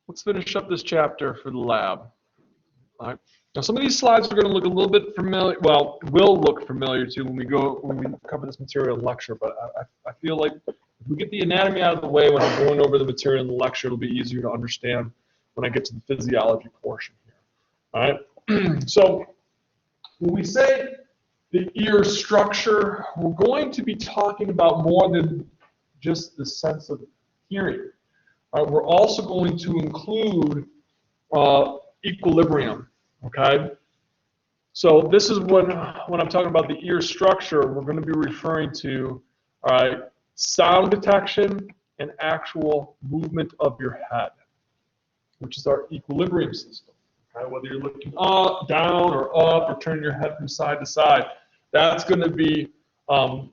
let's finish up this chapter for the lab. All right. Now, some of these slides are going to look a little bit familiar. Well, will look familiar to when we cover this material in lecture. But I feel like if we get the anatomy out of the way when I'm going over the material in the lecture, it'll be easier to understand when I get to the physiology portion here. All right. So when we say the ear structure, we're going to be talking about more than just the sense of hearing. We're also going to include equilibrium, okay? So this is when I'm talking about the ear structure, we're going to be referring to, all right, sound detection and actual movement of your head, which is our equilibrium system. Okay? Whether you're looking up, down, or up, or turning your head from side to side, that's going to be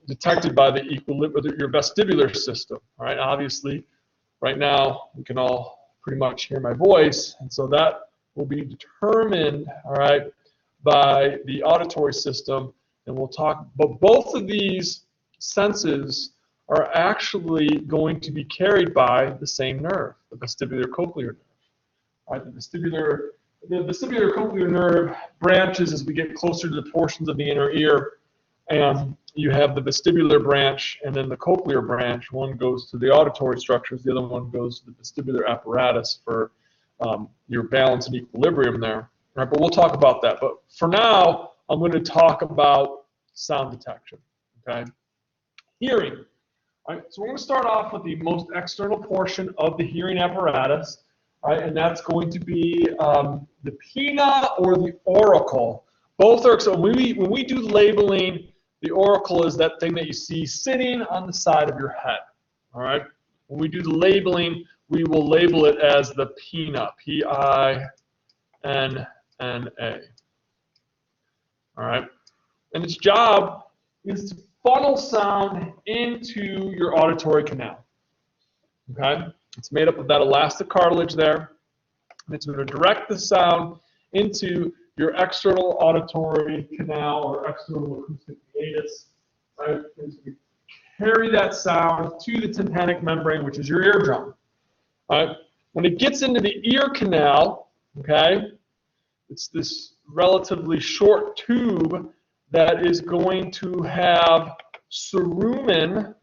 detected by the your vestibular system. All right, obviously, right now we can all pretty much hear my voice, and so that will be determined, all right, by the auditory system, and we'll talk. But both of these senses are actually going to be carried by the same nerve, the vestibular cochlear nerve. All right, the vestibular cochlear nerve branches as we get closer to the portions of the inner ear, and you have the vestibular branch and then the cochlear branch. One goes to the auditory structures, the other one goes to the vestibular apparatus for your balance and equilibrium there. All right, but we'll talk about that. But for now, I'm going to talk about sound detection. Okay, hearing. All right, so we're going to start off with the most external portion of the hearing apparatus. All right, and that's going to be the pinna or the auricle. Both are, so when we do labeling, the auricle is that thing that you see sitting on the side of your head. All right, when we do the labeling, we will label it as the pinna, P-I-N-N-A. All right, and its job is to funnel sound into your auditory canal. Okay, it's made up of that elastic cartilage there, and it's going to direct the sound into your external auditory canal or external acoustic meatus. Right? We carry that sound to the tympanic membrane, which is your eardrum. All right? When it gets into the ear canal, okay, it's this relatively short tube that is going to have cerumen,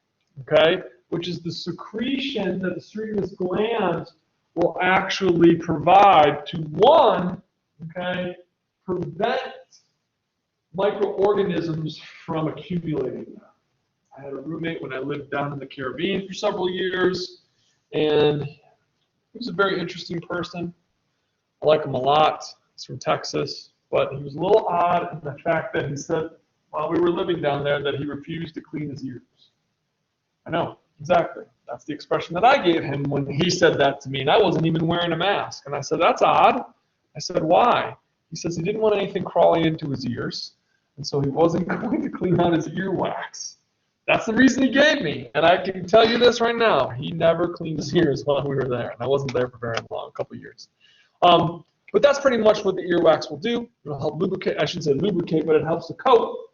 okay, which is the secretion that the ceruminous glands will actually provide to, one, okay, prevent microorganisms from accumulating there. I had a roommate when I lived down in the Caribbean for several years, and he was a very interesting person. I like him a lot. He's from Texas, but he was a little odd in the fact that he said while we were living down there that he refused to clean his ears. I know, exactly. That's the expression that I gave him when he said that to me, and I wasn't even wearing a mask. And I said, that's odd. I said, why? He says he didn't want anything crawling into his ears, and so he wasn't going to clean out his earwax. That's the reason he gave me, and I can tell you this right now. He never cleaned his ears while we were there, and I wasn't there for very long, a couple of years. But that's pretty much what the earwax will do. It'll help lubricate, I shouldn't say lubricate, but it helps to coat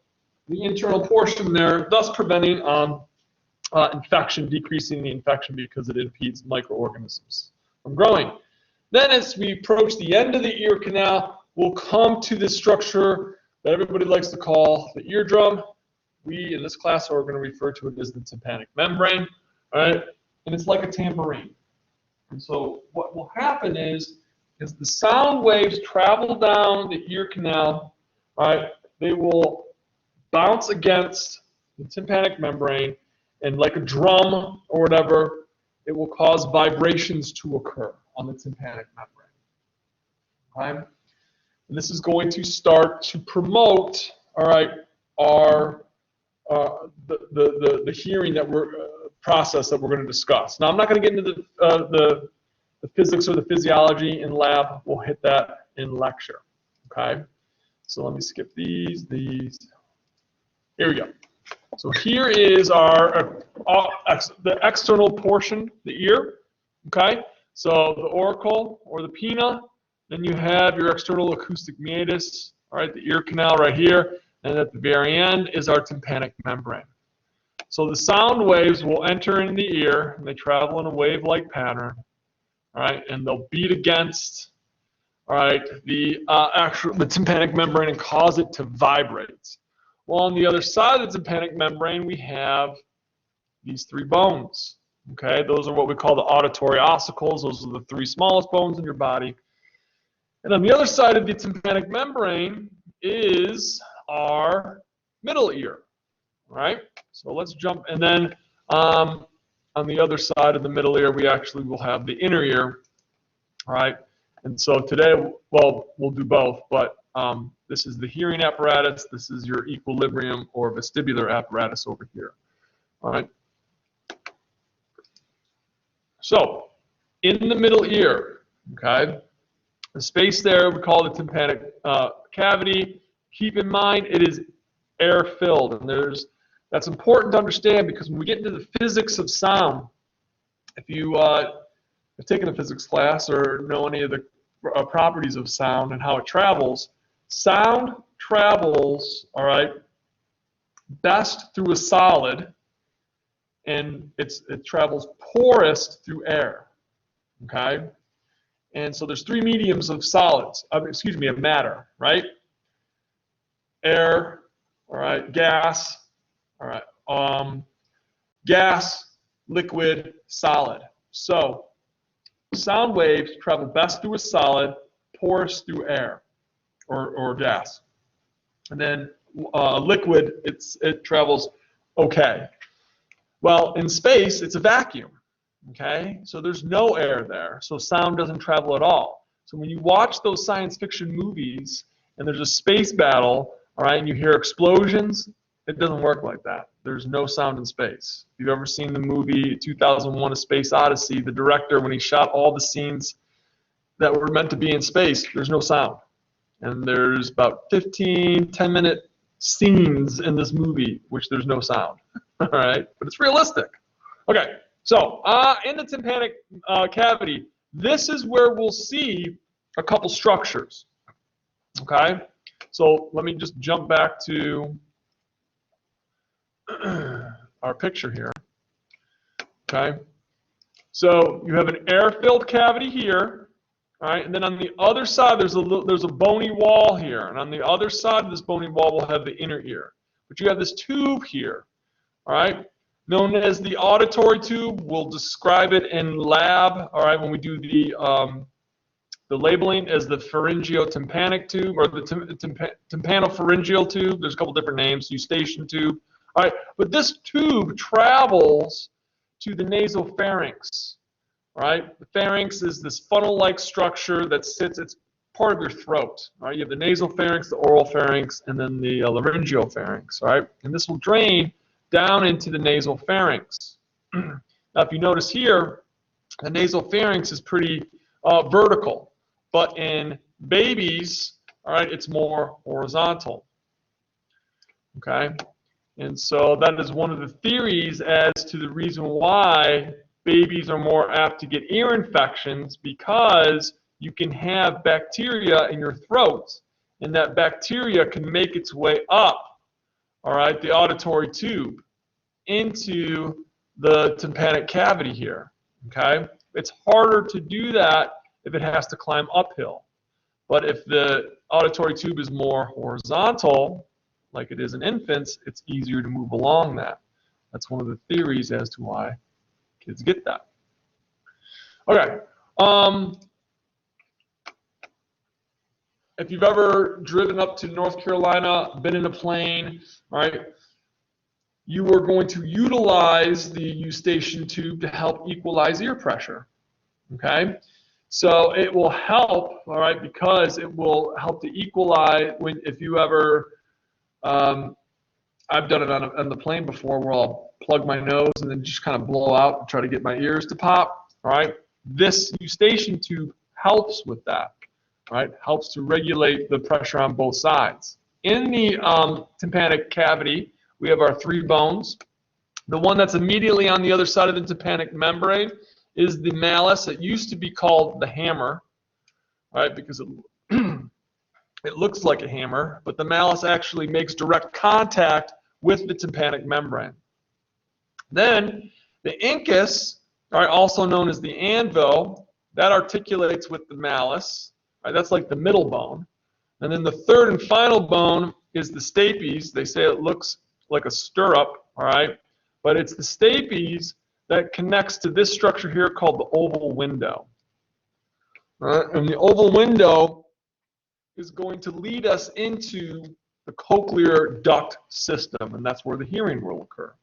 the internal portion there, thus preventing infection, decreasing the infection because it impedes microorganisms from growing. Then as we approach the end of the ear canal, we'll come to this structure that everybody likes to call the eardrum. We, in this class, are going to refer to it as the tympanic membrane, all right? And it's like a tambourine. And so what will happen is the sound waves travel down the ear canal, all right? They will bounce against the tympanic membrane, and like a drum or whatever, it will cause vibrations to occur on the tympanic membrane. Okay? And this is going to start to promote, all right, our the hearing that we're process that we're going to discuss. Now, I'm not going to get into the physics or the physiology in lab. We'll hit that in lecture. Okay. So let me skip these. Here we go. So here is our the external portion, the ear. Okay. So the auricle or the pinna. Then you have your external acoustic meatus, all right, the ear canal right here, and at the very end is our tympanic membrane. So the sound waves will enter in the ear, and they travel in a wave-like pattern, all right, and they'll beat against, all right, the tympanic membrane and cause it to vibrate. Well, on the other side of the tympanic membrane, we have these three bones. Okay, those are what we call the auditory ossicles. Those are the three smallest bones in your body. And on the other side of the tympanic membrane is our middle ear. All right, so let's jump, and then on the other side of the middle ear, we actually will have the inner ear. All right, and so today, well, we'll do both, but this is the hearing apparatus. This is your equilibrium or vestibular apparatus over here. All right. So, in the middle ear, okay, the space there we call the tympanic cavity. Keep in mind it is air-filled, and that's important to understand because when we get into the physics of sound, if you have taken a physics class or know any of the properties of sound and how it travels, sound travels, all right, best through a solid, and it travels poorest through air, okay? And so there's three mediums of solids, of matter, right? Air, all right, gas, all right, gas, liquid, solid. So sound waves travel best through a solid, poorest through air or gas. And then liquid, it travels okay. Well, in space, it's a vacuum, okay? So there's no air there, so sound doesn't travel at all. So when you watch those science fiction movies and there's a space battle, all right, and you hear explosions, it doesn't work like that. There's no sound in space. If you've ever seen the movie 2001: A Space Odyssey, the director, when he shot all the scenes that were meant to be in space, there's no sound. And there's about 10-minute scenes in this movie which there's no sound. All right, but it's realistic. Okay, so in the tympanic cavity, this is where we'll see a couple structures. Okay, so let me just jump back to our picture here. Okay, so you have an air-filled cavity here. All right, and then on the other side, there's a bony wall here, and on the other side of this bony wall, we'll have the inner ear. But you have this tube here. All right, known as the auditory tube. We'll describe it in lab, all right, when we do the labeling as the pharyngeotympanic tube or the tympanopharyngeal tube. There's a couple different names, eustachian tube. All right, but this tube travels to the nasopharynx. All right, the pharynx is this funnel-like structure that sits, it's part of your throat. All right, you have the nasopharynx, the oral pharynx, and then the laryngeal pharynx. All right, and this will drain down into the nasal pharynx. Now, if you notice here, the nasal pharynx is pretty vertical, but in babies, all right, it's more horizontal. Okay, and so that is one of the theories as to the reason why babies are more apt to get ear infections, because you can have bacteria in your throat, and that bacteria can make its way up, all right, the auditory tube into the tympanic cavity here, okay? It's harder to do that if it has to climb uphill. But if the auditory tube is more horizontal, like it is in infants, it's easier to move along that. That's one of the theories as to why kids get that. Okay. If you've ever driven up to North Carolina, been in a plane, all right, you are going to utilize the eustachian tube to help equalize ear pressure, okay? So it will help, all right, because it will help to equalize if you ever, I've done it on the plane before where I'll plug my nose and then just kind of blow out and try to get my ears to pop, all right? This eustachian tube helps with that, all right? Helps to regulate the pressure on both sides. In the tympanic cavity, we have our three bones. The one that's immediately on the other side of the tympanic membrane is the malleus. It used to be called the hammer, right? Because it looks like a hammer, but the malleus actually makes direct contact with the tympanic membrane. Then the incus, all right, also known as the anvil, that articulates with the malleus. Right? That's like the middle bone. And then the third and final bone is the stapes. They say it looks like a stirrup, all right? But it's the stapes that connects to this structure here called the oval window. All right? And the oval window is going to lead us into the cochlear duct system, and that's where the hearing will occur.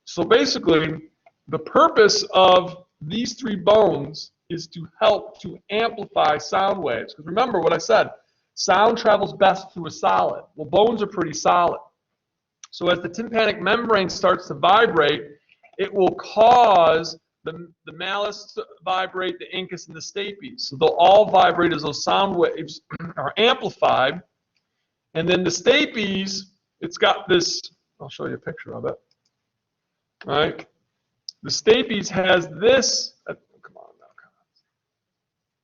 So basically, the purpose of these three bones is to help to amplify sound waves. Because remember what I said, sound travels best through a solid. Well, bones are pretty solid. So as the tympanic membrane starts to vibrate, it will cause the malleus to vibrate, the incus, and the stapes. So they'll all vibrate as those sound waves are amplified. And then the stapes, it's got this, I'll show you a picture of it. All right? The stapes has this,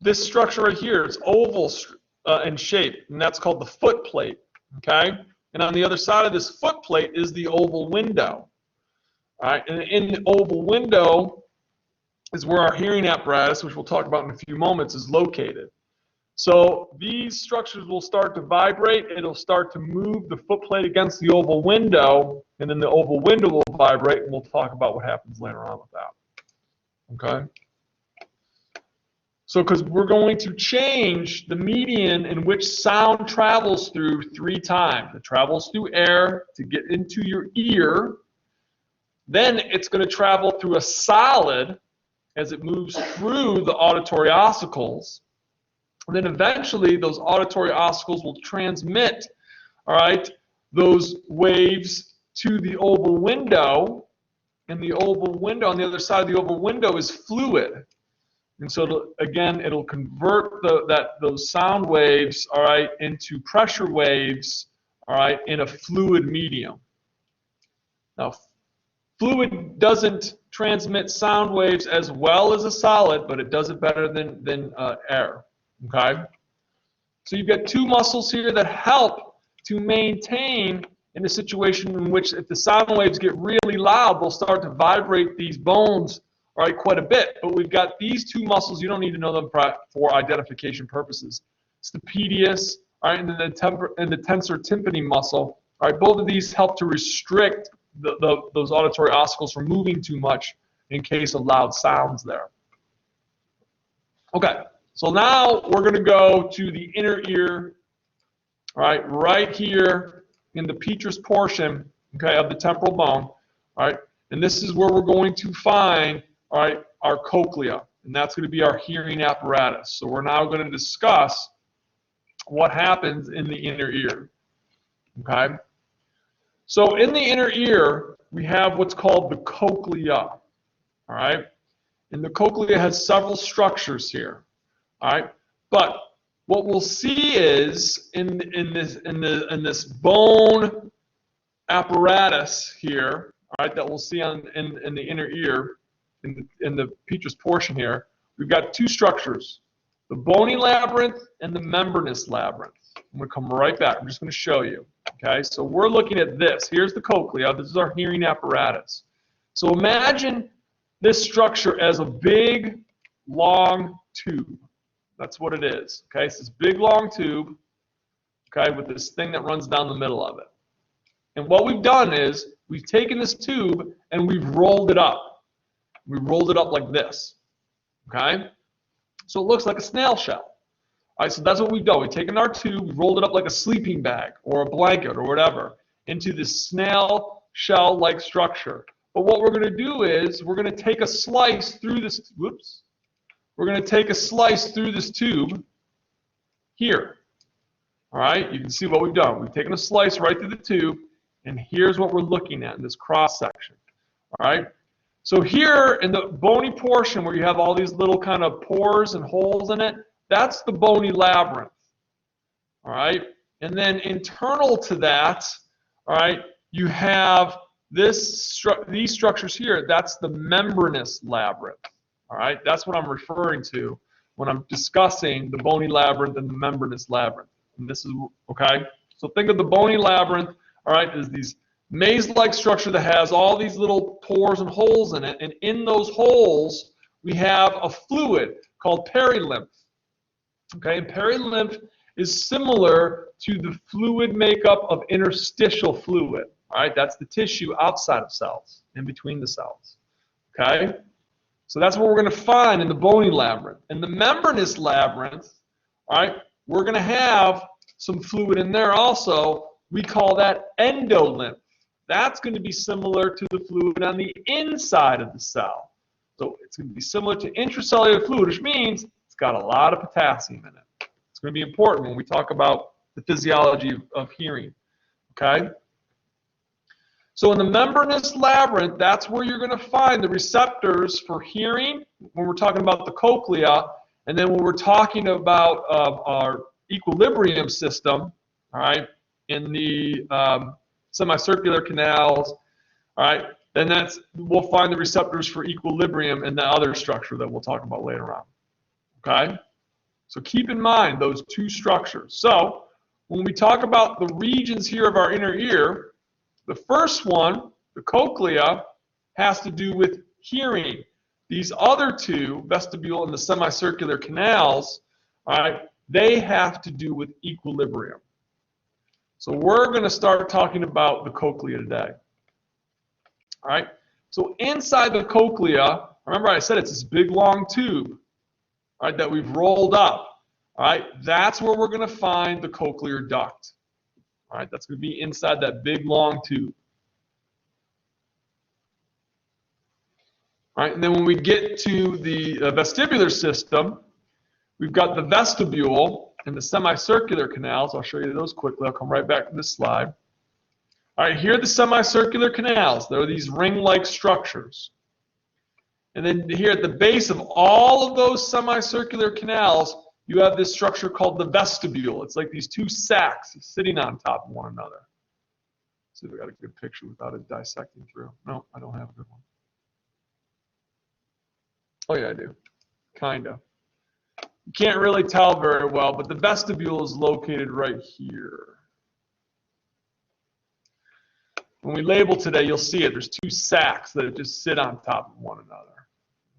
this structure right here. It's oval in shape, and that's called the foot plate, okay? And on the other side of this foot plate is the oval window. All right, and in the oval window is where our hearing apparatus, which we'll talk about in a few moments, is located. So these structures will start to vibrate. It'll start to move the foot plate against the oval window, and then the oval window will vibrate, and we'll talk about what happens later on with that. Okay? So because we're going to change the median in which sound travels through 3 times. It travels through air to get into your ear. Then it's going to travel through a solid as it moves through the auditory ossicles. And then eventually those auditory ossicles will transmit, all right, those waves to the oval window. And the oval window, on the other side of the oval window, is fluid. And so, again, it'll convert those sound waves, all right, into pressure waves, all right, in a fluid medium. Now, fluid doesn't transmit sound waves as well as a solid, but it does it better than air. Okay? So you've got 2 muscles here that help to maintain in a situation in which if the sound waves get really loud, they'll start to vibrate these bones, all right, quite a bit. But we've got these 2 muscles. You don't need to know them for identification purposes. It's the Meatus, all right, and then the tensor tympani muscle. All right, both of these help to restrict those auditory ossicles from moving too much in case of loud sounds there. Okay, so now we're going to go to the inner ear, all right here in the petrous portion, okay, of the temporal bone, all right, and this is where we're going to find, all right, our cochlea, and that's going to be our hearing apparatus. So we're now going to discuss what happens in the inner ear, okay? So in the inner ear, we have what's called the cochlea, all right? And the cochlea has several structures here, all right? But what we'll see is in this bone apparatus here, all right, that we'll see in the inner ear, in the petrous portion here, we've got 2 structures, the bony labyrinth and the membranous labyrinth. I'm going to come right back. I'm just going to show you. Okay, so we're looking at this. Here's the cochlea. This is our hearing apparatus. So imagine this structure as a big, long tube. That's what it is. Okay, it's this big, long tube, okay, with this thing that runs down the middle of it. And what we've done is we've taken this tube and we've rolled it up. We rolled it up like this. Okay, so it looks like a snail shell. All right, so that's what we've done. We've taken our tube, we've rolled it up like a sleeping bag or a blanket or whatever into this snail shell-like structure. But what we're going to do is we're going to take a slice through this, we're going to take a slice through this tube here. All right, you can see what we've done. We've taken a slice right through the tube, and here's what we're looking at in this cross section. All right, so here in the bony portion where you have all these little kind of pores and holes in it, that's the bony labyrinth, all right? And then internal to that, all right, you have these structures here. That's the membranous labyrinth, all right? That's what I'm referring to when I'm discussing the bony labyrinth and the membranous labyrinth. And this is, okay? So think of the bony labyrinth, all right, as these maze-like structure that has all these little pores and holes in it, and in those holes, we have a fluid called perilymph. Okay, and perilymph is similar to the fluid makeup of interstitial fluid. All right, that's the tissue outside of cells, in between the cells. Okay, so that's what we're going to find in the bony labyrinth. In the membranous labyrinth, all right, we're going to have some fluid in there also. We call that endolymph. That's going to be similar to the fluid on the inside of the cell. So it's going to be similar to intracellular fluid, which means it's got a lot of potassium in it. It's going to be important when we talk about the physiology of hearing. Okay? So in the membranous labyrinth, that's where you're going to find the receptors for hearing when we're talking about the cochlea, and then when we're talking about our equilibrium system, all right, in the semicircular canals, all right, then we'll find the receptors for equilibrium in the other structure that we'll talk about later on. Okay? So keep in mind those two structures. So when we talk about the regions here of our inner ear, the first one, the cochlea, has to do with hearing. These other two, vestibule and the semicircular canals, all right, they have to do with equilibrium. So we're going to start talking about the cochlea today. All right. So inside the cochlea, remember I said it's this big long tube, all right, that we've rolled up. All right. That's where we're going to find the cochlear duct. All right. That's going to be inside that big long tube. All right. And then when we get to the vestibular system, we've got the vestibule and the semicircular canals. I'll show you those quickly. I'll come right back to this slide. All right, here are the semicircular canals. There are these ring-like structures. And then here at the base of all of those semicircular canals, you have this structure called the vestibule. It's like these two sacs sitting on top of one another. Let's see if I got a good picture without it dissecting through. No, I don't have a good one. Oh yeah, I do. Kind of. You can't really tell very well, but the vestibule is located right here. When we label today, you'll see it. There's two sacs that just sit on top of one another.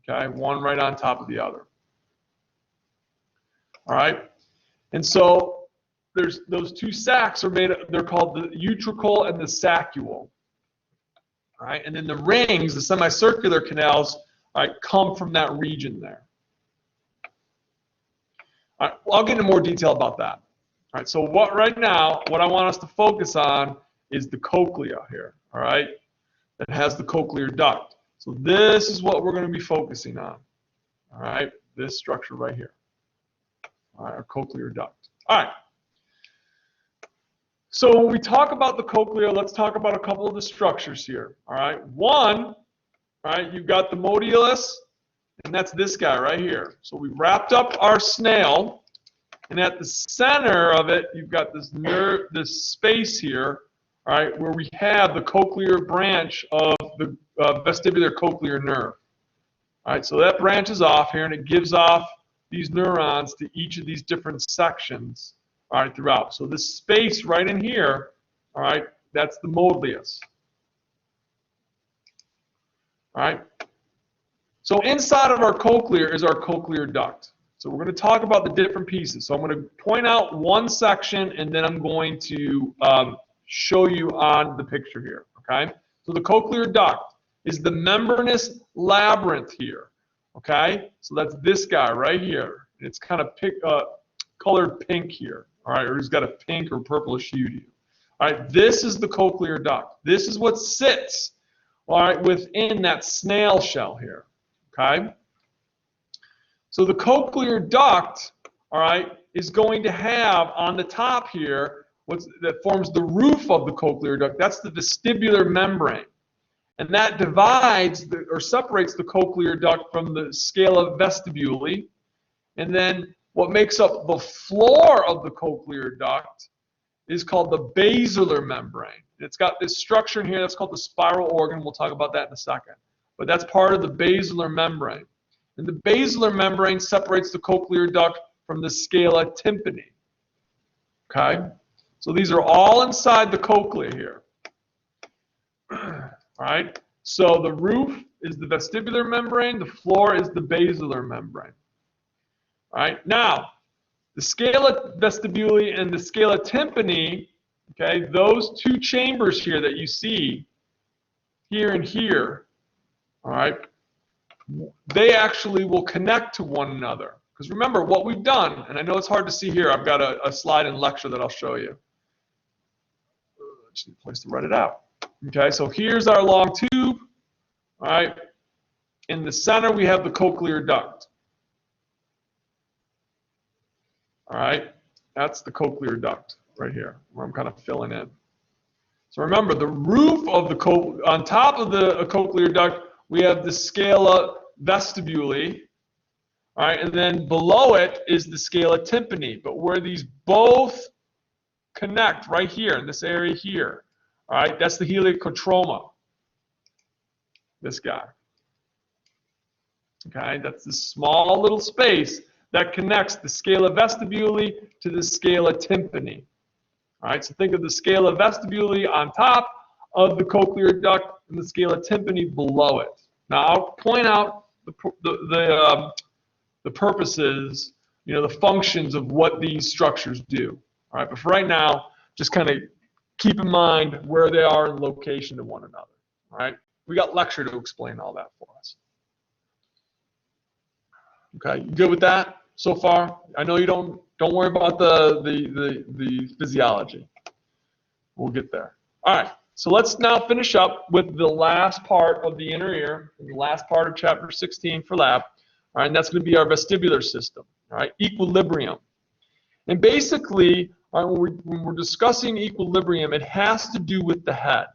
Okay, one right on top of the other. All right, and so there's those two sacs are made. They're called the utricle and the saccule. All right, and then the rings, the semicircular canals, all right, come from that region there. All right, well, I'll get into more detail about that. All right, so right now, what I want us to focus on is the cochlea here, all right, that has the cochlear duct. So this is what we're going to be focusing on, all right, this structure right here, all right, our cochlear duct. All right, so when we talk about the cochlea, let's talk about a couple of the structures here, all right. One, all right, you've got the modiolus, and that's this guy right here. So we wrapped up our snail, and at the center of it, you've got this nerve, this space here, all right, where we have the cochlear branch of the vestibular cochlear nerve. All right, so that branches off here, and it gives off these neurons to each of these different sections, all right, throughout. So this space right in here, all right, that's the modiolus. All right. So inside of our cochlear is our cochlear duct. So we're going to talk about the different pieces. So I'm going to point out one section, and then I'm going to show you on the picture here, okay? So the cochlear duct is the membranous labyrinth here, okay? So that's this guy right here. It's kind of colored pink here, all right? Or he's got a pink or purplish hue to you. All right, this is the cochlear duct. This is what sits, all right, within that snail shell here, okay? So the cochlear duct, all right, is going to have on the top here that forms the roof of the cochlear duct. That's the vestibular membrane. And that divides or separates the cochlear duct from the scala vestibuli. And then what makes up the floor of the cochlear duct is called the basilar membrane. It's got this structure in here that's called the spiral organ. We'll talk about that in a second. But that's part of the basilar membrane. And the basilar membrane separates the cochlear duct from the scala tympani. Okay? So these are all inside the cochlea here. All right? So the roof is the vestibular membrane, the floor is the basilar membrane. All right, now, the scala vestibuli and the scala tympani, okay, those two chambers here that you see, here and here, all right, they actually will connect to one another. Because remember, what we've done, and I know it's hard to see here, I've got a slide and lecture that I'll show you. Just need a place to write it out. Okay, so here's our long tube, all right. In the center, we have the cochlear duct. All right, that's the cochlear duct right here, where I'm kind of filling in. So remember, the roof of the on top of the cochlear duct, we have the scala vestibuli, all right, and then below it is the scala tympani. But where these both connect, right here in this area here, all right, that's the heliocotroma. This guy. Okay, that's the small little space that connects the scala vestibuli to the scala tympani. All right, so think of the scala vestibuli on top of the cochlear duct and the scala tympani below it. Now, I'll point out the purposes, you know, the functions of what these structures do. All right, but for right now, just kind of keep in mind where they are in location to one another. All right, we got lecture to explain all that for us. Okay, you good with that so far? I know you don't worry about the physiology. We'll get there. All right, so let's now finish up with the last part of the inner ear, the last part of chapter 16 for lab. All right, and that's going to be our vestibular system. All right, equilibrium. And basically, all right, when we're discussing equilibrium, it has to do with the head.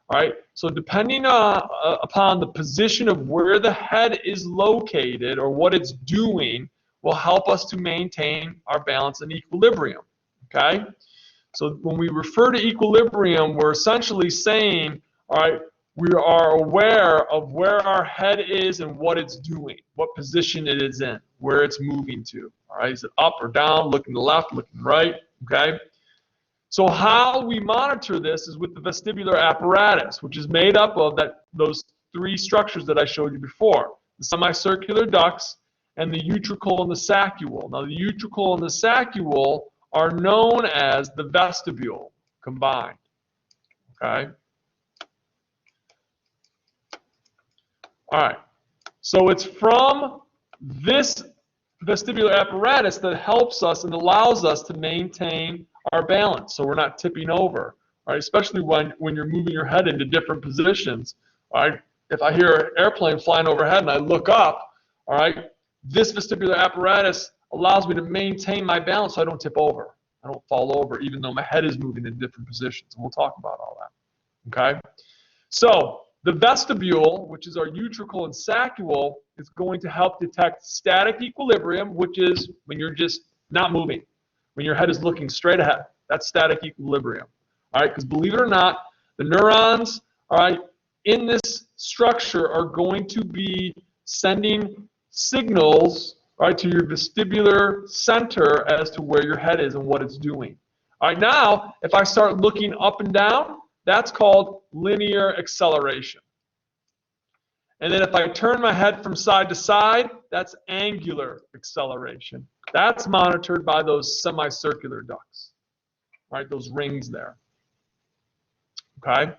All right, so depending upon the position of where the head is located or what it's doing will help us to maintain our balance and equilibrium. Okay, so when we refer to equilibrium, we're essentially saying, all right, we are aware of where our head is and what it's doing, what position it is in, where it's moving to. All right, is it up or down, looking to the left, looking right? Okay. So how we monitor this is with the vestibular apparatus, which is made up of those three structures that I showed you before, the semicircular ducts and the utricle and the saccule. Now, the utricle and the saccule are known as the vestibule combined. Okay? All right. So it's from this vestibular apparatus that helps us and allows us to maintain our balance, so we're not tipping over, all right? Especially when you're moving your head into different positions. All right, if I hear an airplane flying overhead and I look up, all right, this vestibular apparatus allows me to maintain my balance so I don't tip over, I don't fall over, even though my head is moving in different positions. And we'll talk about all that. Okay, so the vestibule, which is our utricle and saccule, is going to help detect static equilibrium, which is when you're just not moving. When your head is looking straight ahead, that's static equilibrium. All right, because believe it or not, the neurons, all right, in this structure are going to be sending signals, all right, to your vestibular center as to where your head is and what it's doing. All right, now, if I start looking up and down, that's called linear acceleration. And then if I turn my head from side to side, that's angular acceleration. That's monitored by those semicircular ducts, right? Those rings there. Okay?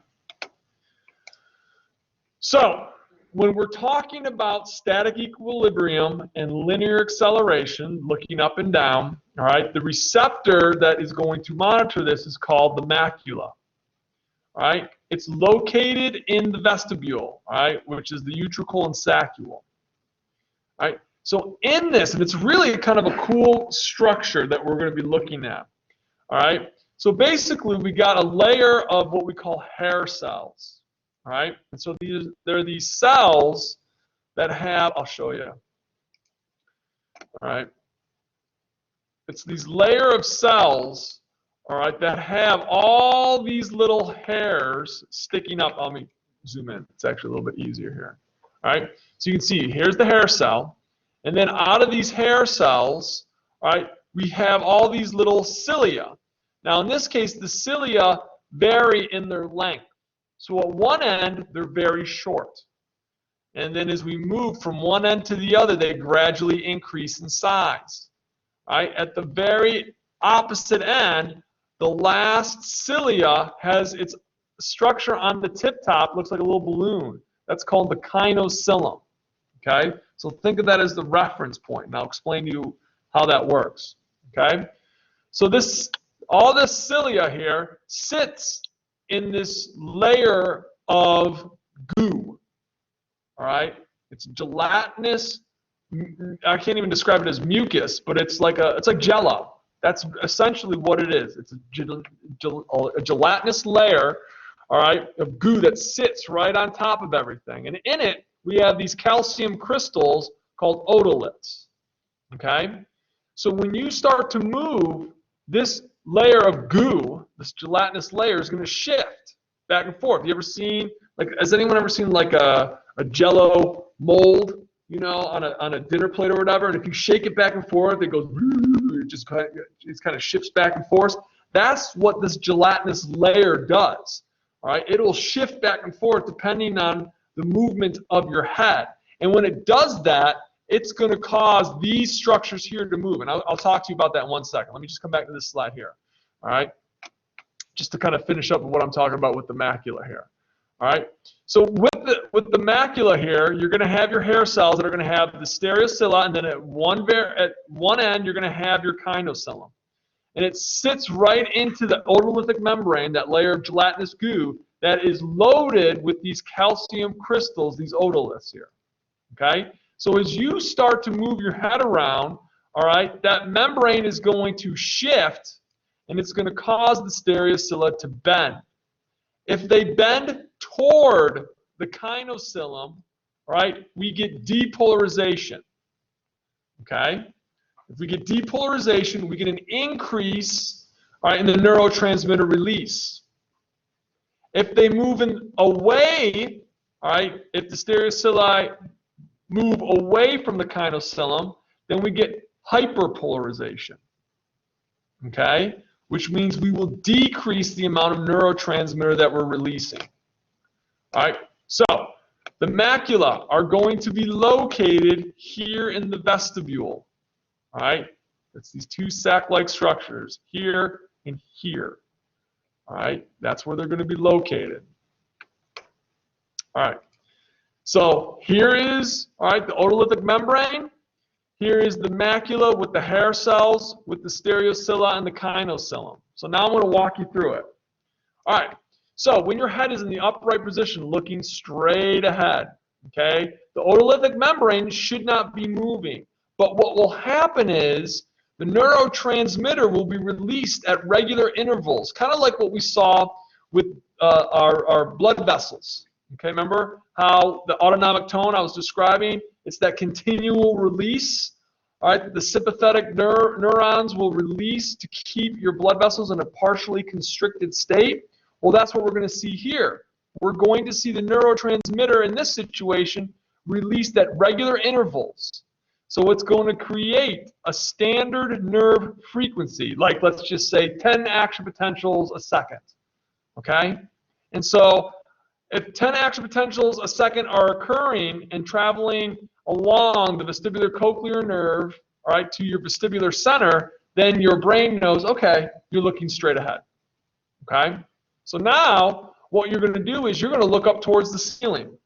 So, when we're talking about static equilibrium and linear acceleration, looking up and down, all right, the receptor that is going to monitor this is called the macula. All right? It's located in the vestibule, all right, which is the utricle and saccule. All right? So in this, and it's really kind of a cool structure that we're going to be looking at. All right? So basically, we got a layer of what we call hair cells. All right? And so there are these cells that have, I'll show you. All right? It's these layer of cells, all right, that have all these little hairs sticking up. Let me zoom in. It's actually a little bit easier here. All right? So you can see, here's the hair cell. And then out of these hair cells, all right, we have all these little cilia. Now, in this case, the cilia vary in their length. So at one end, they're very short. And then as we move from one end to the other, they gradually increase in size. Right? At the very opposite end, the last cilia has its structure on the tip top, looks like a little balloon. That's called the Chinocylon. Okay? So think of that as the reference point, and I'll explain to you how that works. Okay? So all this cilia here sits in this layer of goo. All right? It's gelatinous. I can't even describe it as mucus, but it's like jello. That's essentially what it is. It's a gelatinous layer, all right, of goo that sits right on top of everything. And in it, we have these calcium crystals called otoliths. Okay? So when you start to move, this layer of goo, this gelatinous layer, is going to shift back and forth. You ever seen, has anyone ever seen like a jello mold, you know, on a dinner plate or whatever? And if you shake it back and forth, it goes, it kind of shifts back and forth. That's what this gelatinous layer does. All right, it will shift back and forth depending on the movement of your head. And when it does that, it's going to cause these structures here to move. And I'll talk to you about that in 1 second. Let me just come back to this slide here. All right, just to kind of finish up what I'm talking about with the macula here. All right, so with the macula here, you're going to have your hair cells that are going to have the stereocilia, and then at one end, you're going to have your Chinocylon. And it sits right into the otolithic membrane, that layer of gelatinous goo, that is loaded with these calcium crystals, these otoliths here. Okay? So as you start to move your head around, all right, that membrane is going to shift, and it's going to cause the stereocilia to bend. If they bend toward the Chinocylon, right, we get depolarization. Okay? If we get depolarization, we get an increase, all right, in the neurotransmitter release. If they move away, all right, if the stereocilia move away from the Chinocylon, then we get hyperpolarization. Okay? Which means we will decrease the amount of neurotransmitter that we're releasing. All right, so the macula are going to be located here in the vestibule. All right, it's these two sac-like structures, here and here. All right, that's where they're going to be located. All right, so here is, all right, the otolithic membrane. Here is the macula with the hair cells, with the stereocilia and the Chinocylon. So now I'm going to walk you through it. All right, so when your head is in the upright position, looking straight ahead, okay, the otolithic membrane should not be moving. But what will happen is the neurotransmitter will be released at regular intervals, kind of like what we saw with our blood vessels. Okay, remember how the autonomic tone I was describing? It's that continual release. All right, the sympathetic neurons will release to keep your blood vessels in a partially constricted state. Well, that's what we're going to see here. We're going to see the neurotransmitter in this situation released at regular intervals. So it's going to create a standard nerve frequency, like let's just say 10 action potentials a second. Okay? And so if 10 action potentials a second are occurring and traveling along the vestibular cochlear nerve, all right, to your vestibular center, then your brain knows, okay, you're looking straight ahead. Okay? So now what you're going to do is you're going to look up towards the ceiling.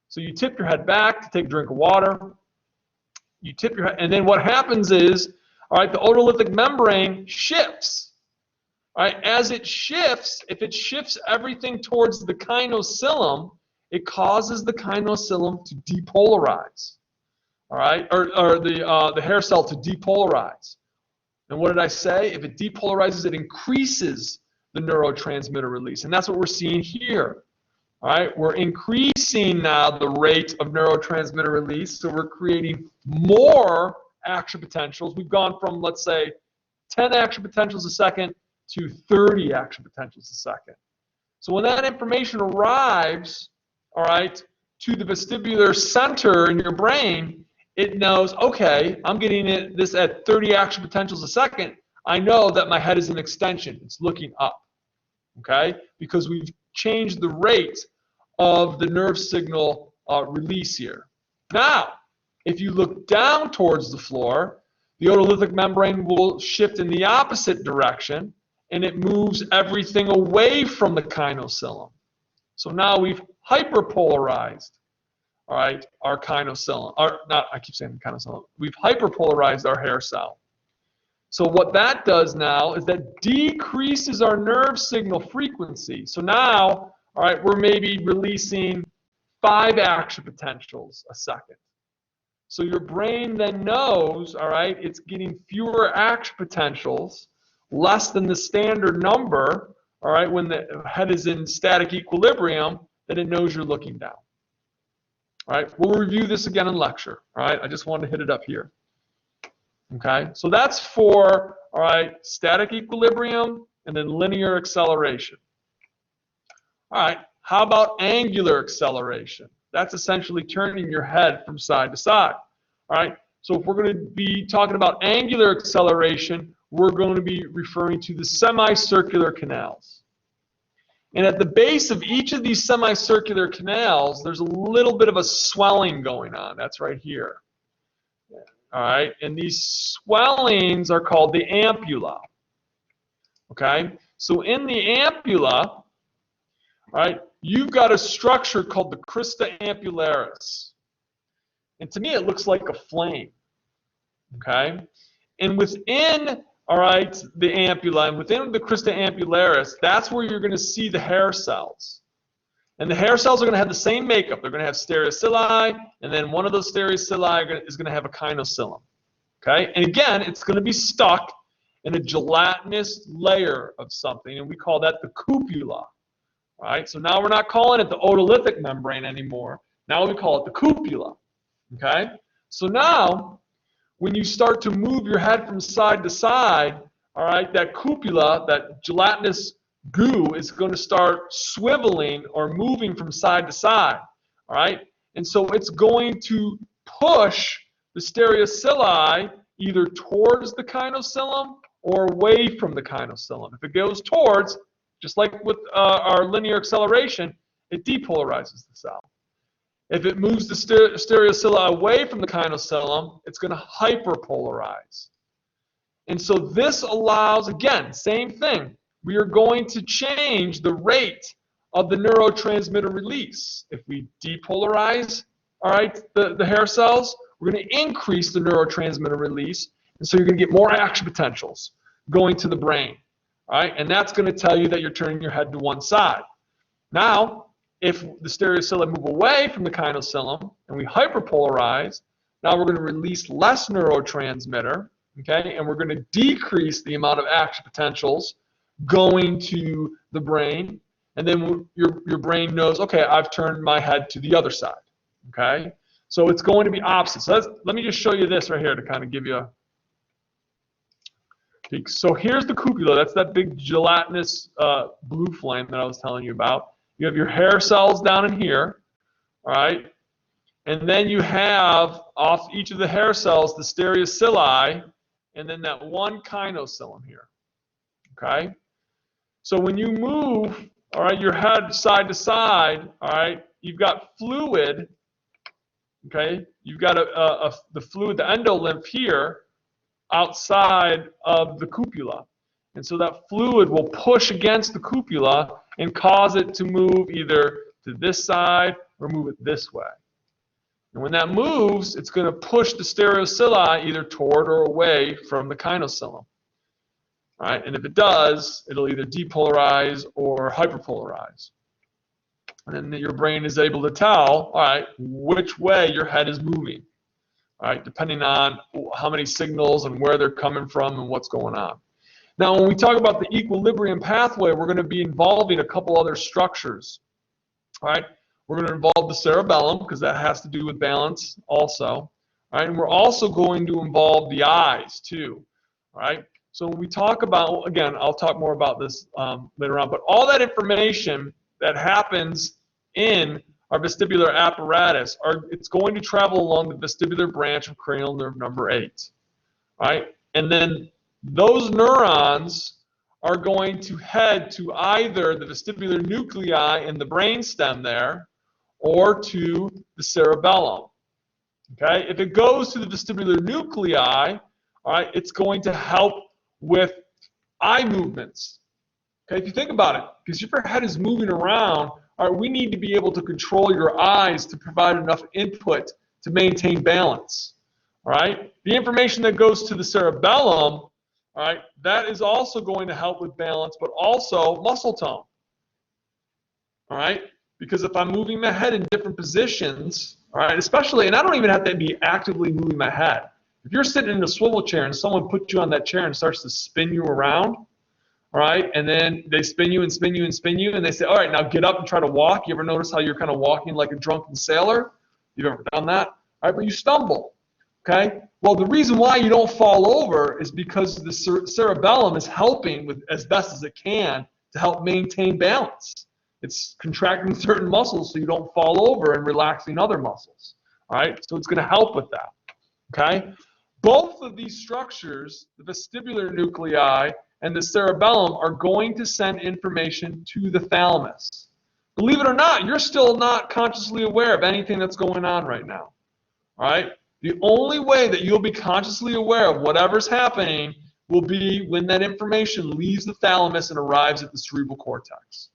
So you tip your head back to take a drink of water. You tip your head, and then what happens is, all right, the otolithic membrane shifts. All right, as it shifts, if it shifts everything towards the Chinocylon, it causes the Chinocylon to depolarize. All right, or the hair cell to depolarize. And what did I say? If it depolarizes, it increases the neurotransmitter release, and that's what we're seeing here. All right, we're increasing now the rate of neurotransmitter release, so we're creating more action potentials. We've gone from, let's say, 10 action potentials a second to 30 action potentials a second. So when that information arrives, all right, to the vestibular center in your brain, it knows, okay, I'm getting this at 30 action potentials a second. I know that my head is an extension. It's looking up, okay, because we've change the rate of the nerve signal release here. Now, if you look down towards the floor, the otolithic membrane will shift in the opposite direction, and it moves everything away from the chinocylum. So now we've hyperpolarized, all right, our chinocylum. I keep saying chinocylum. We've hyperpolarized our hair cell. So what that does now is that decreases our nerve signal frequency. So now, all right, we're maybe releasing 5 action potentials a second. So your brain then knows, all right, it's getting fewer action potentials, less than the standard number, all right, when the head is in static equilibrium, then it knows you're looking down. All right, we'll review this again in lecture. All right, I just wanted to hit it up here. Okay, so that's for, all right, static equilibrium and then linear acceleration. All right, how about angular acceleration? That's essentially turning your head from side to side. All right, so if we're going to be talking about angular acceleration, we're going to be referring to the semicircular canals. And at the base of each of these semicircular canals, there's a little bit of a swelling going on. That's right here. All right, and these swellings are called the ampulla. Okay, so in the ampulla, all right, you've got a structure called the crista ampullaris. And to me, it looks like a flame. Okay, and within, all right, the ampulla, and within the crista ampullaris, that's where you're going to see the hair cells. And the hair cells are going to have the same makeup. They're going to have stereocyli, and then one of those stereocyli is going to have a chinocylum. Okay? And again, it's going to be stuck in a gelatinous layer of something, and we call that the cupula. All right? So now we're not calling it the otolithic membrane anymore. Now we call it the cupula. Okay? So now, when you start to move your head from side to side, all right, that cupula, that gelatinous goo, is going to start swiveling or moving from side to side, all right? And so it's going to push the stereocyli either towards the chinocylum or away from the chinocylum. If it goes towards, just like with our linear acceleration, it depolarizes the cell. If it moves the stereocyli away from the chinocylum, it's going to hyperpolarize. And so this allows, again, same thing. We are going to change the rate of the neurotransmitter release. If we depolarize, all right, the hair cells, we're going to increase the neurotransmitter release, and so you're going to get more action potentials going to the brain, all right? And that's going to tell you that you're turning your head to one side. Now, if the stereocyli move away from the chinocylum and we hyperpolarize, now we're going to release less neurotransmitter, okay? And we're going to decrease the amount of action potentials going to the brain, and then your brain knows, okay, I've turned my head to the other side, okay? So it's going to be opposite. So let me just show you this right here to kind of give you a peek. So here's the cupula. That's that big gelatinous blue flame that I was telling you about. You have your hair cells down in here, all right? And then you have off each of the hair cells the stereocyli, and then that one chinocylum here, okay? So when you move, all right, your head side to side, all right, you've got fluid, okay? You've got the fluid, the endolymph here, outside of the cupula. And so that fluid will push against the cupula and cause it to move either to this side or move it this way. And when that moves, it's going to push the stereocyli either toward or away from the chinocylum. All right, and if it does, it'll either depolarize or hyperpolarize. And then your brain is able to tell, all right, which way your head is moving, all right, depending on how many signals and where they're coming from and what's going on. Now, when we talk about the equilibrium pathway, we're going to be involving a couple other structures. All right, we're going to involve the cerebellum because that has to do with balance also. All right, and we're also going to involve the eyes too. All right. So when we talk about, again, I'll talk more about this later on, but all that information that happens in our vestibular apparatus, it's going to travel along the vestibular branch of cranial nerve number 8, right? And then those neurons are going to head to either the vestibular nuclei in the brainstem there, or to the cerebellum. Okay, if it goes to the vestibular nuclei, all right, it's going to help with eye movements. Okay, if you think about it, because if your head is moving around, all right, we need to be able to control your eyes to provide enough input to maintain balance. All right, the information that goes to the cerebellum, all right, that is also going to help with balance, but also muscle tone. All right, because if I'm moving my head in different positions, all right, especially, and I don't even have to be actively moving my head. If you're sitting in a swivel chair and someone puts you on that chair and starts to spin you around, all right, and then they spin you and spin you and spin you, and they say, all right, now get up and try to walk. You ever notice how you're kind of walking like a drunken sailor? You've ever done that? All right, but you stumble, okay? Well, the reason why you don't fall over is because the cerebellum is helping with as best as it can to help maintain balance. It's contracting certain muscles so you don't fall over and relaxing other muscles, all right? So it's going to help with that, okay? Both of these structures, the vestibular nuclei and the cerebellum, are going to send information to the thalamus. Believe it or not, you're still not consciously aware of anything that's going on right now, all right? The only way that you'll be consciously aware of whatever's happening will be when that information leaves the thalamus and arrives at the cerebral cortex.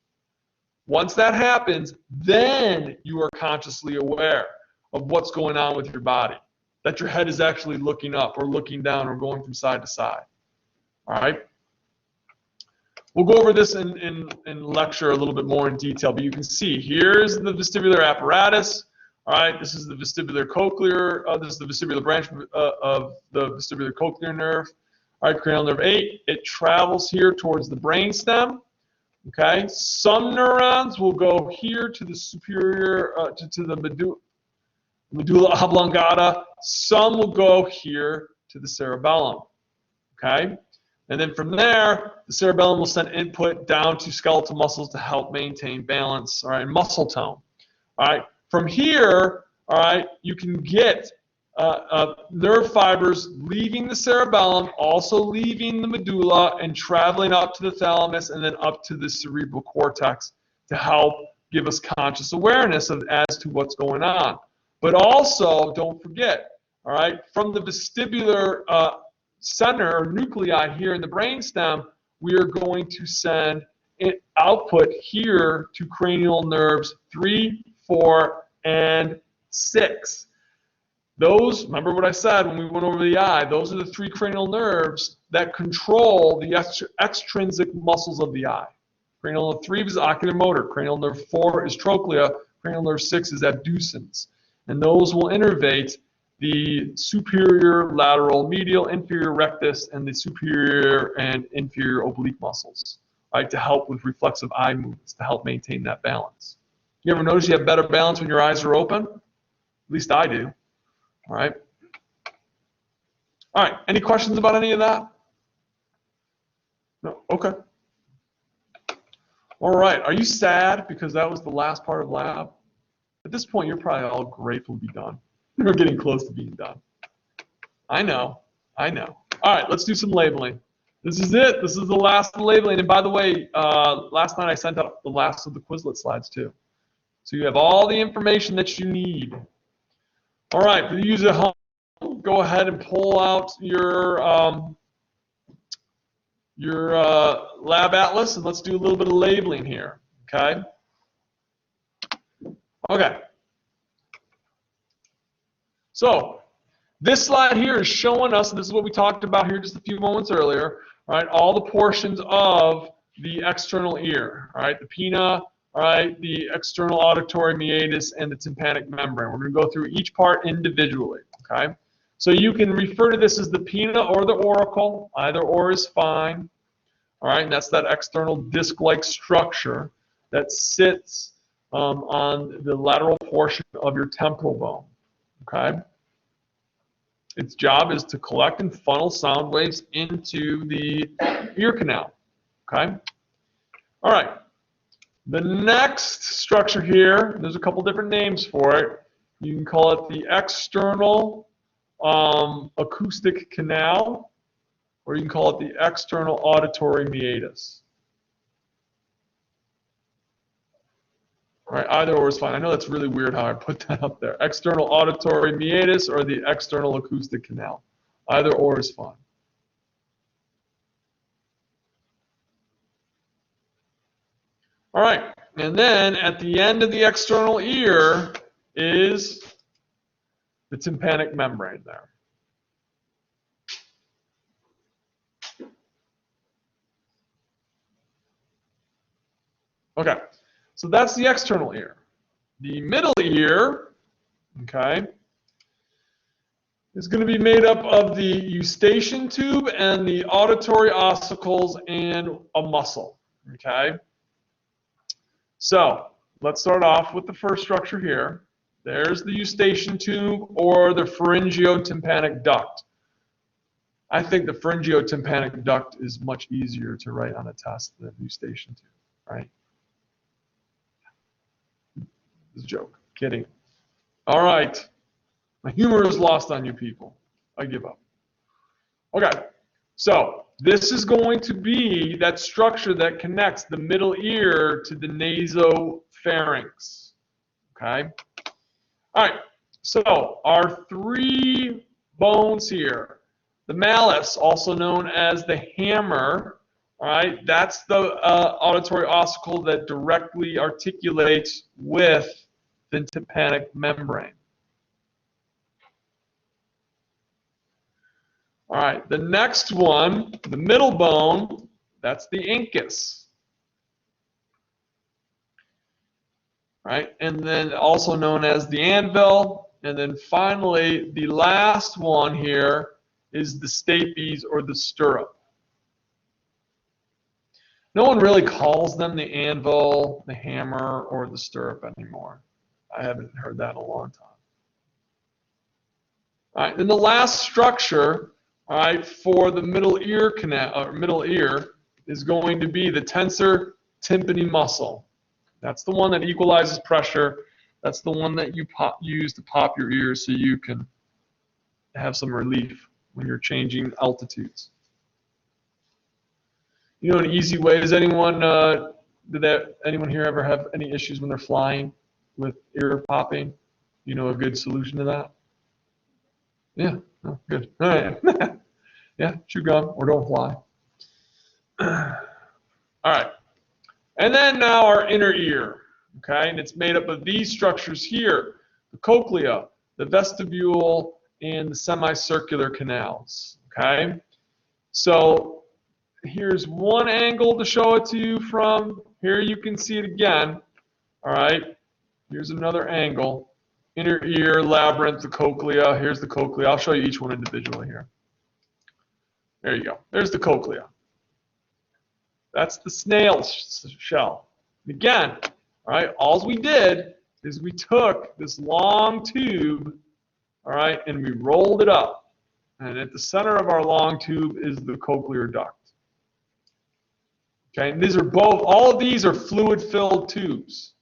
Once that happens, then you are consciously aware of what's going on with your body, that your head is actually looking up or looking down or going from side to side. All right? We'll go over this in lecture a little bit more in detail, but you can see here's the vestibular apparatus. All right, this is the vestibular cochlear. This is the vestibular branch of the vestibular cochlear nerve. All right, cranial nerve 8. It travels here towards the brainstem. Okay, some neurons will go here to the superior, to the medulla oblongata. Some will go here to the cerebellum. Okay, and then from there, the cerebellum will send input down to skeletal muscles to help maintain balance. All right, muscle tone. All right, from here, all right, you can get nerve fibers leaving the cerebellum, also leaving the medulla and traveling up to the thalamus and then up to the cerebral cortex to help give us conscious awareness as to what's going on. But also, don't forget, all right, from the vestibular center or nuclei here in the brainstem, we are going to send output here to cranial nerves 3, 4, and 6. Those, remember what I said when we went over the eye, those are the 3 cranial nerves that control the extrinsic muscles of the eye. Cranial nerve 3 is ocular motor, cranial nerve 4 is trochlea, cranial nerve 6 is abducens. And those will innervate the superior lateral medial, inferior rectus, and the superior and inferior oblique muscles, right, to help with reflexive eye movements, to help maintain that balance. You ever notice you have better balance when your eyes are open? At least I do. All right. All right. Any questions about any of that? No? Okay. All right. Are you sad because that was the last part of lab? At this point, you're probably all grateful to be done. We're getting close to being done. I know. I know. All right. Let's do some labeling. This is it. This is the last of the labeling. And by the way, last night I sent out the last of the Quizlet slides too. So you have all the information that you need. All right, for the user at home, go ahead and pull out your lab atlas, and let's do a little bit of labeling here, okay? Okay. So this slide here is showing us, this is what we talked about here just a few moments earlier, all right, all the portions of the external ear, all right, the pinna, all right, the external auditory meatus, and the tympanic membrane. We're going to go through each part individually, okay? So you can refer to this as the pinna or the auricle. Either or is fine, all right? And that's that external disc-like structure that sits on the lateral portion of your temporal bone, okay? Its job is to collect and funnel sound waves into the ear canal, okay? All right. The next structure here, there's a couple different names for it. You can call it the external acoustic canal, or you can call it the external auditory meatus. All right, either or is fine. I know that's really weird how I put that up there. External auditory meatus or the external acoustic canal. Either or is fine. All right, and then at the end of the external ear is the tympanic membrane there. Okay, so that's the external ear. The middle ear, okay, is going to be made up of the eustachian tube and the auditory ossicles and a muscle, okay? So let's start off with the first structure here. There's the eustachian tube or the pharyngeotympanic duct. I think the pharyngeotympanic duct is much easier to write on a test than eustachian tube, right? This is a joke. Kidding. All right. My humor is lost on you people. I give up. Okay. So this is going to be that structure that connects the middle ear to the nasopharynx. Okay. All right. So our three bones here. The malleus, also known as the hammer. All right. That's the auditory ossicle that directly articulates with the tympanic membrane. All right, the next one, the middle bone, that's the incus. Right, and then also known as the anvil. And then finally, the last one here is the stapes or the stirrup. No one really calls them the anvil, the hammer, or the stirrup anymore. I haven't heard that in a long time. All right, then the last structure, all right, for the middle ear canal or middle ear is going to be the tensor tympani muscle. That's the one that equalizes pressure. That's the one that you use to pop your ears so you can have some relief when you're changing altitudes. You know, an easy way. Does anyone anyone here ever have any issues when they're flying with ear popping? You know a good solution to that? Yeah, oh, good. All right. Yeah, chew gum or don't fly. All right. And then now our inner ear, okay? And it's made up of these structures here, the cochlea, the vestibule, and the semicircular canals, okay? So here's one angle to show it to you from. Here you can see it again, all right? Here's another angle. Inner ear, labyrinth, the cochlea. Here's the cochlea. I'll show you each one individually here. There you go. There's the cochlea. That's the snail shell. Again, all right, all we did is we took this long tube, all right, and we rolled it up. And at the center of our long tube is the cochlear duct. Okay, and these are both, all of these are fluid-filled tubes.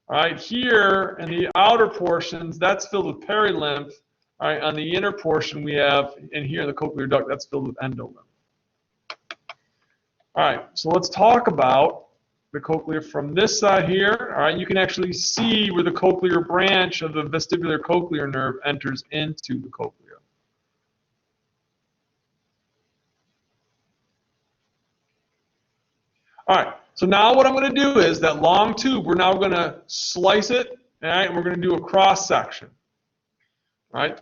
All right, here in the outer portions, that's filled with perilymph. All right, on the inner portion we have, and here in the cochlear duct, that's filled with endolymph. All right, so let's talk about the cochlea from this side here. All right, you can actually see where the cochlear branch of the vestibular cochlear nerve enters into the cochlea. All right, so now what I'm going to do is that long tube, we're now going to slice it, all right, and we're going to do a cross section. All right.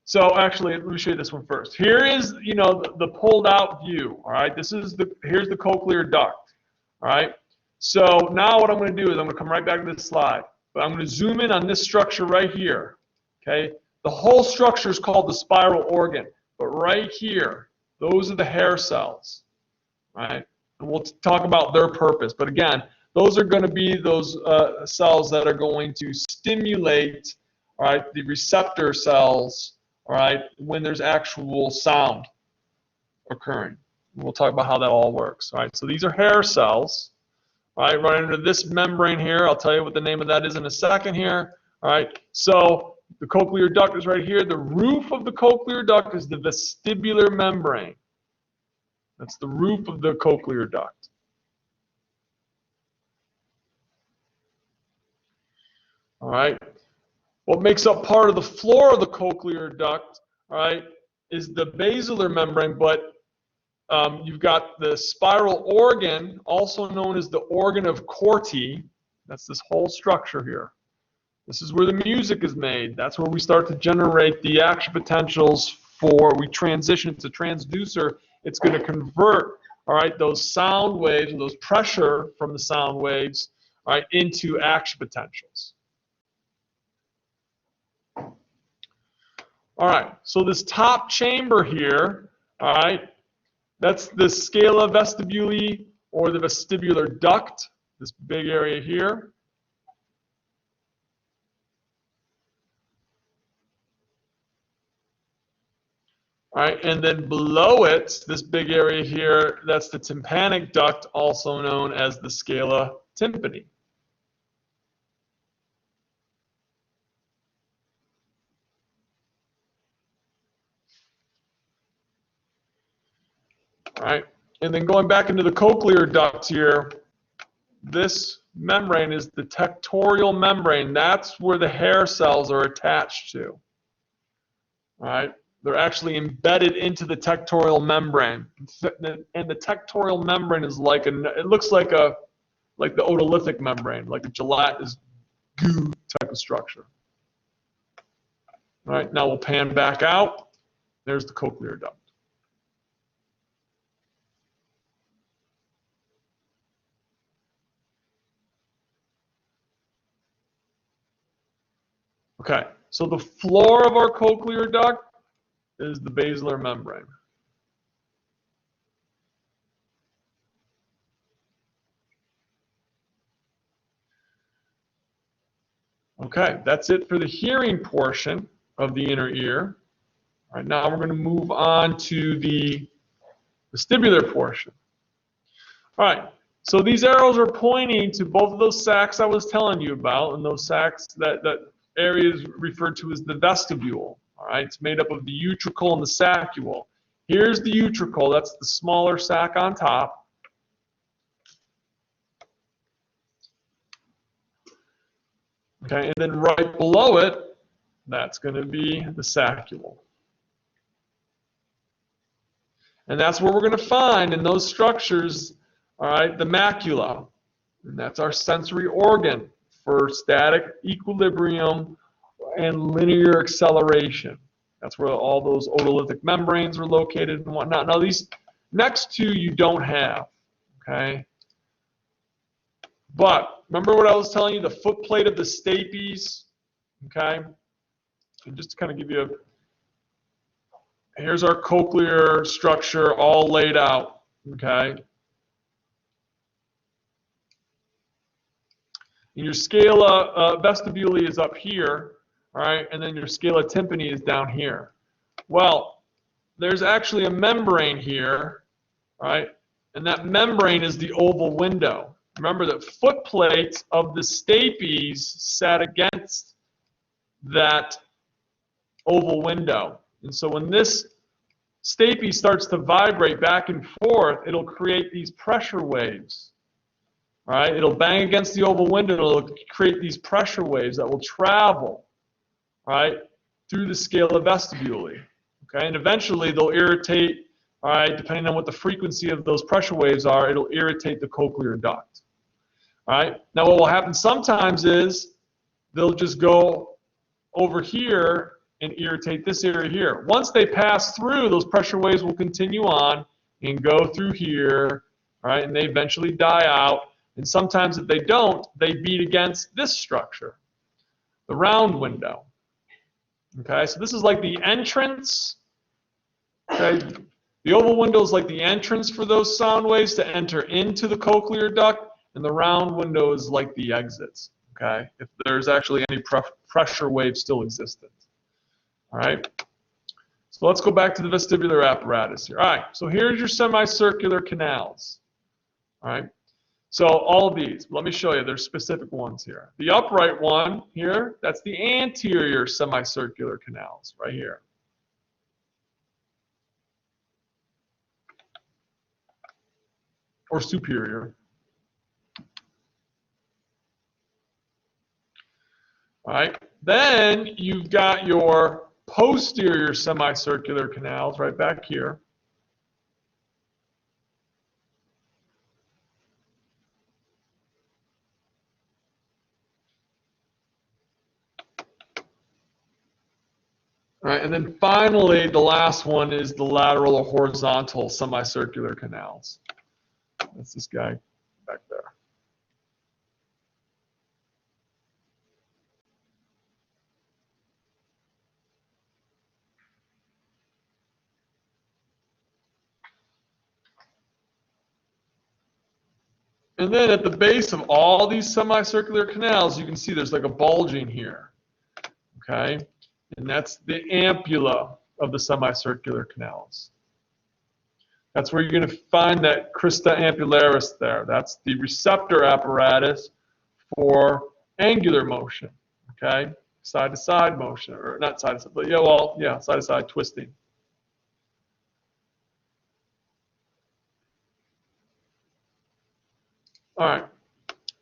So actually, let me show you this one first. Here is, you know, the pulled out view. All right. This is here's the cochlear duct. All right. So now what I'm going to do is I'm going to come right back to this slide, but I'm going to zoom in on this structure right here. Okay. The whole structure is called the spiral organ, but right here, those are the hair cells. All right. And we'll talk about their purpose. But again, those are going to be those cells that are going to stimulate, all right, the receptor cells, all right, when there's actual sound occurring. And we'll talk about how that all works. All right, so these are hair cells, all right, right under this membrane here. I'll tell you what the name of that is in a second here. All right, so the cochlear duct is right here. The roof of the cochlear duct is the vestibular membrane. That's the roof of the cochlear duct. All right. What makes up part of the floor of the cochlear duct, all right, is the basilar membrane, but you've got the spiral organ, also known as the organ of Corti. That's this whole structure here. This is where the music is made. That's where we start to generate the action potentials for, we transition to transducer. It's going to convert, all right, those sound waves, those pressure from the sound waves, all right, into action potentials. All right, so this top chamber here, all right, that's the scala vestibuli, or the vestibular duct, this big area here. All right, and then below it, this big area here, that's the tympanic duct, also known as the scala tympani. All right, and then going back into the cochlear duct here, this membrane is the tectorial membrane. That's where the hair cells are attached to. All right, they're actually embedded into the tectorial membrane, and the tectorial membrane is like it looks like the otolithic membrane, like a gelatinous goo type of structure. All right, now we'll pan back out. There's the cochlear duct. Okay, so the floor of our cochlear duct is the basilar membrane. Okay, that's it for the hearing portion of the inner ear. All right, now we're going to move on to the vestibular portion. All right, so these arrows are pointing to both of those sacs I was telling you about, and those sacs, that area is referred to as the vestibule. All right, it's made up of the utricle and the saccule. Here's the utricle, that's the smaller sac on top. Okay, and then right below it, that's going to be the saccule. And that's where we're going to find in those structures, all right, the macula. And that's our sensory organ for static equilibrium and linear acceleration. That's where all those otolithic membranes are located and whatnot. Now these next two you don't have, okay? But remember what I was telling you, the foot plate of the stapes, okay? And just to kind of give you here's our cochlear structure all laid out, okay? And your scala vestibule is up here, all right? And then your scala tympani is down here. Well, there's actually a membrane here, all right? And that membrane is the oval window. Remember that foot plates of the stapes sat against that oval window. And so when this stape starts to vibrate back and forth, it'll create these pressure waves. All right, it'll bang against the oval window, it'll create these pressure waves that will travel, all right, through the scala vestibule. Okay, and eventually they'll irritate, all right, depending on what the frequency of those pressure waves are, it'll irritate the cochlear duct. All right, now what will happen sometimes is they'll just go over here and irritate this area here. Once they pass through, those pressure waves will continue on and go through here, all right, and they eventually die out. And sometimes if they don't, they beat against this structure, the round window. Okay, so this is like the entrance. Okay, the oval window is like the entrance for those sound waves to enter into the cochlear duct, and the round window is like the exits. Okay, if there's actually any pressure wave still existent. All right, so let's go back to the vestibular apparatus here. All right, so here's your semicircular canals. All right, so all of these, let me show you, there's specific ones here. The upright one here, that's the anterior semicircular canals right here. or superior. All right. Then you've got your posterior semicircular canals right back here. All right, and then finally, the last one is the lateral or horizontal semicircular canals. That's this guy back there. And then at the base of all these semicircular canals, you can see there's like a bulging here. Okay? And that's the ampulla of the semicircular canals. That's where you're going to find that crista ampullaris there. That's the receptor apparatus for angular motion. Okay? Side-to-side motion, or not side-to-side, but yeah, side-to-side twisting. All right.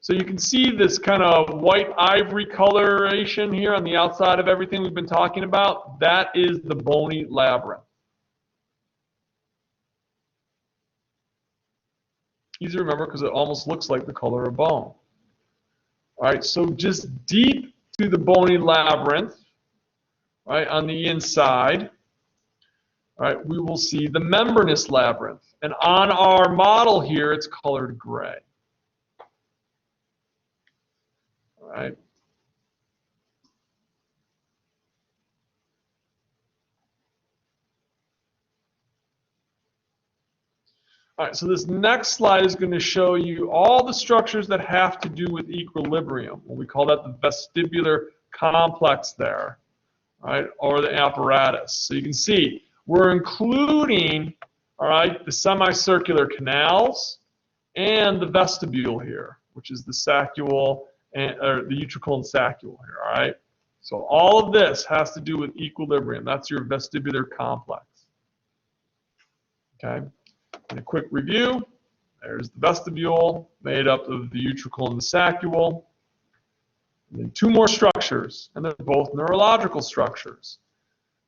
So you can see this kind of white ivory coloration here on the outside of everything we've been talking about. That is the bony labyrinth. Easy to remember because it almost looks like the color of bone. All right, so just deep to the bony labyrinth, right, on the inside, all right, we will see the membranous labyrinth. And on our model here, it's colored gray. All right. All right, so this next slide is going to show you all the structures that have to do with equilibrium. We call that the vestibular complex there, right, or the apparatus. So you can see we're including, all right, the semicircular canals and the vestibule here, which is the saccule and or the utricle and saccule here. All right. So all of this has to do with equilibrium. That's your vestibular complex. Okay. In a quick review, there's the vestibule made up of the utricle and the saccule. And then two more structures, and they're both neurological structures.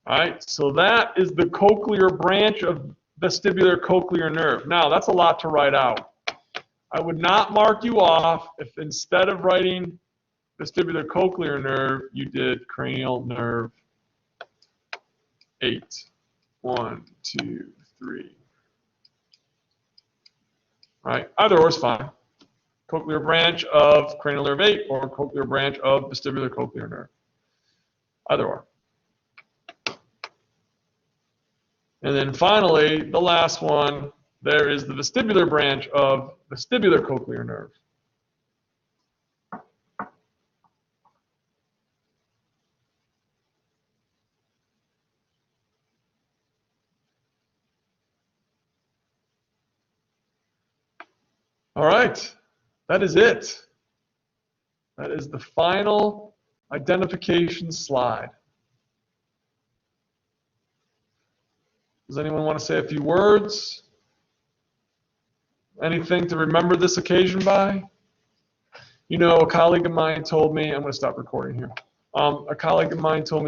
All right, so that is the cochlear branch of vestibular cochlear nerve. Now, that's a lot to write out. I would not mark you off if instead of writing vestibular cochlear nerve, you did cranial nerve 8. 1, 2, 3. All right, either or is fine. Cochlear branch of cranial nerve 8 or cochlear branch of vestibular cochlear nerve. Either or. And then finally, the last one, there is the vestibular branch of vestibular cochlear nerve. All right, that is it. That is the final identification slide. Does anyone want to say a few words? Anything to remember this occasion by? You know, a colleague of mine told me, I'm going to stop recording here. A colleague of mine told me